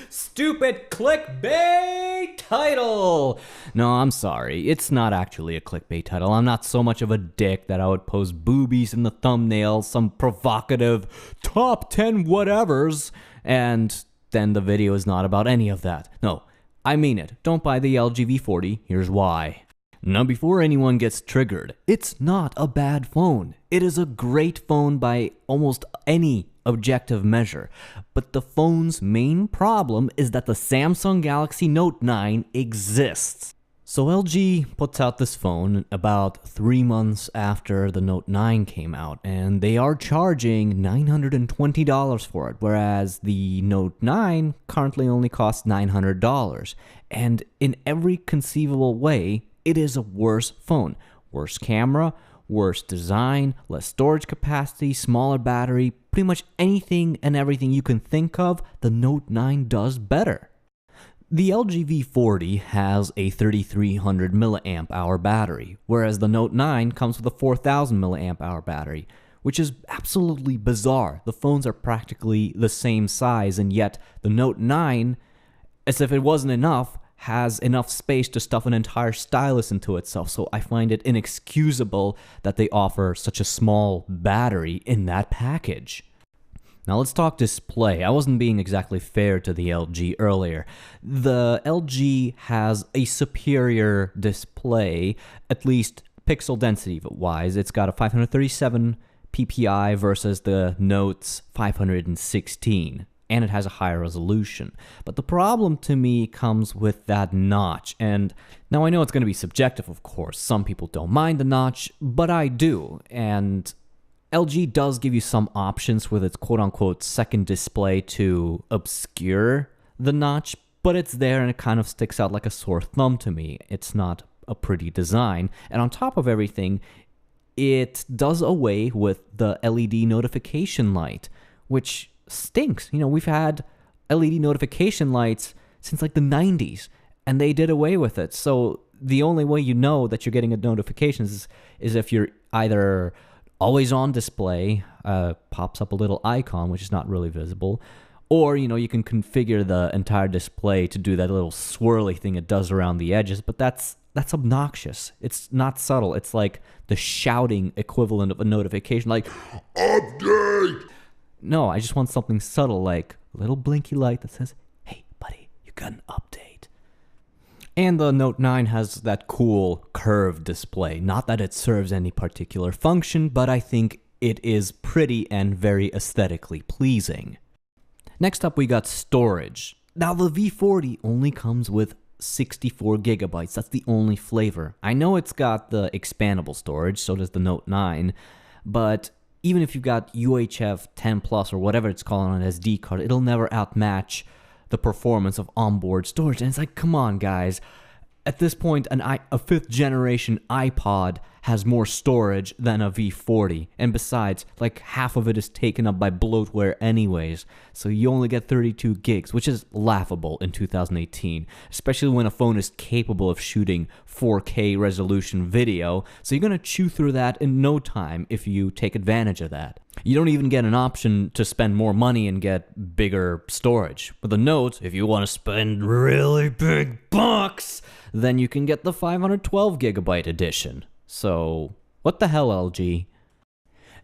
Stupid clickbait title! No, I'm sorry. It's not actually a clickbait title. I'm not so much of a dick that I would post boobies in the thumbnail, some provocative top 10 whatevers, and then the video is not about any of that. No, I mean it. Don't buy the LG V40. Here's why. Now, before anyone gets triggered, it's not a bad phone. It is a great phone by almost any objective measure. But the phone's main problem is that the Samsung Galaxy Note 9 exists. So LG puts out this phone about 3 months after the Note 9 came out, and they are charging $920 for it, whereas the Note 9 currently only costs $900. And in every conceivable way, it is a worse phone. Worse camera, worse design, less storage capacity, smaller battery, pretty much anything and everything you can think of, the Note 9 does better. The LG V40 has a 3300 mAh battery, whereas the Note 9 comes with a 4000 mAh battery, which is absolutely bizarre. The phones are practically the same size, and yet the Note 9, as if it wasn't enough, has enough space to stuff an entire stylus into itself, so I find it inexcusable that they offer such a small battery in that package. Now let's talk display. I wasn't being exactly fair to the LG earlier. The LG has a superior display, at least pixel density wise. It's got a 537 ppi versus the Note's 516. And it has a higher resolution. But the problem to me comes with that notch. And now I know it's going to be subjective, of course. Some people don't mind the notch, but I do. And LG does give you some options with its quote-unquote second display to obscure the notch, but it's there and it kind of sticks out like a sore thumb to me. It's not a pretty design. And on top of everything, it does away with the LED notification light, which stinks. You know, we've had LED notification lights since like the 90s, and they did away with it. So the only way you know that you're getting a notification is if you're either always on display, pops up a little icon, which is not really visible, or, you know, you can configure the entire display to do that little swirly thing it does around the edges, but that's obnoxious. It's not subtle. It's like the shouting equivalent of a notification, like, update! No, I just want something subtle, like a little blinky light that says, hey, buddy, you got an update. And the Note 9 has that cool curved display. Not that it serves any particular function, but I think it is pretty and very aesthetically pleasing. Next up, we got storage. Now, the V40 only comes with 64 gigabytes. That's the only flavor. I know it's got the expandable storage, so does the Note 9, but even if you've got UHF 10 Plus or whatever it's called on an SD card, it'll never outmatch the performance of onboard storage. And it's like, come on, guys. At this point, a fifth generation iPod has more storage than a V40. And besides, like half of it is taken up by bloatware anyways. So you only get 32 gigs, which is laughable in 2018, especially when a phone is capable of shooting 4K resolution video. So you're going to chew through that in no time if you take advantage of that. You don't even get an option to spend more money and get bigger storage. With the Note, if you want to spend really big bucks, then you can get the 512 gigabyte edition. So, what the hell, LG?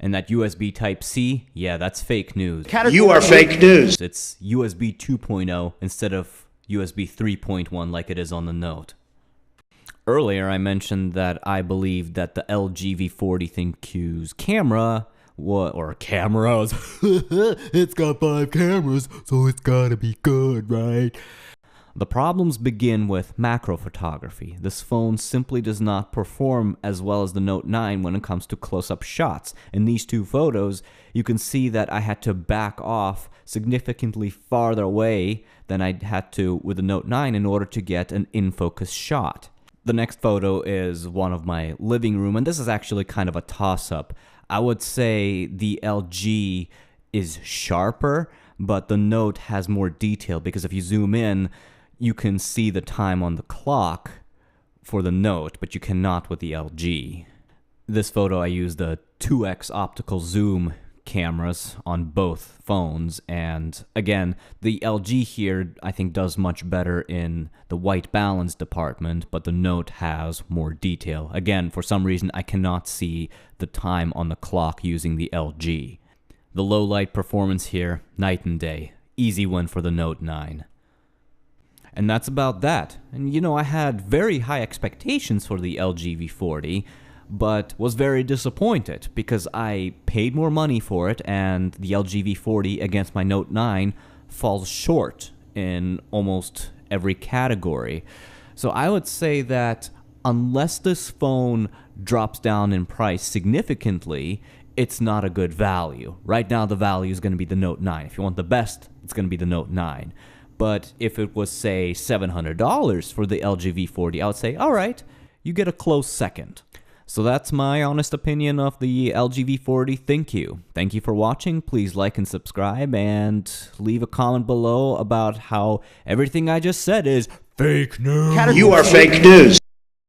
And that USB Type-C, yeah, that's fake news. You are fake news. It's USB 2.0 instead of USB 3.1 like it is on the Note. Earlier, I mentioned that I believe that the LG V40 ThinQ's camera, cameras, it's got 5 cameras, so it's gotta be good, right? The problems begin with macro photography. This phone simply does not perform as well as the Note 9 when it comes to close-up shots. In these two photos, you can see that I had to back off significantly farther away than I had to with the Note 9 in order to get an in-focus shot. The next photo is one of my living room, and this is actually kind of a toss-up. I would say the LG is sharper, but the Note has more detail because if you zoom in, you can see the time on the clock for the Note, but you cannot with the LG. This photo, I used a 2x optical zoom cameras on both phones, and again, the LG here I think does much better in the white balance department, but the Note has more detail. Again, for some reason I cannot see the time on the clock using the LG. The low light performance here, night and day. Easy win for the Note 9. And that's about that. And you know, I had very high expectations for the LG V40, but was very disappointed because I paid more money for it, and the LG V40 against my Note 9 falls short in almost every category. So I would say that unless this phone drops down in price significantly, it's not a good value. Right now the value is going to be the Note 9. If you want the best, it's going to be the Note 9. But if it was, say, $700 for the LG V40, I would say, all right, you get a close second. So that's my honest opinion of the LG V40 ThinQ. Thank you for watching. Please like and subscribe, and leave a comment below about how everything I just said is fake news. You are fake news.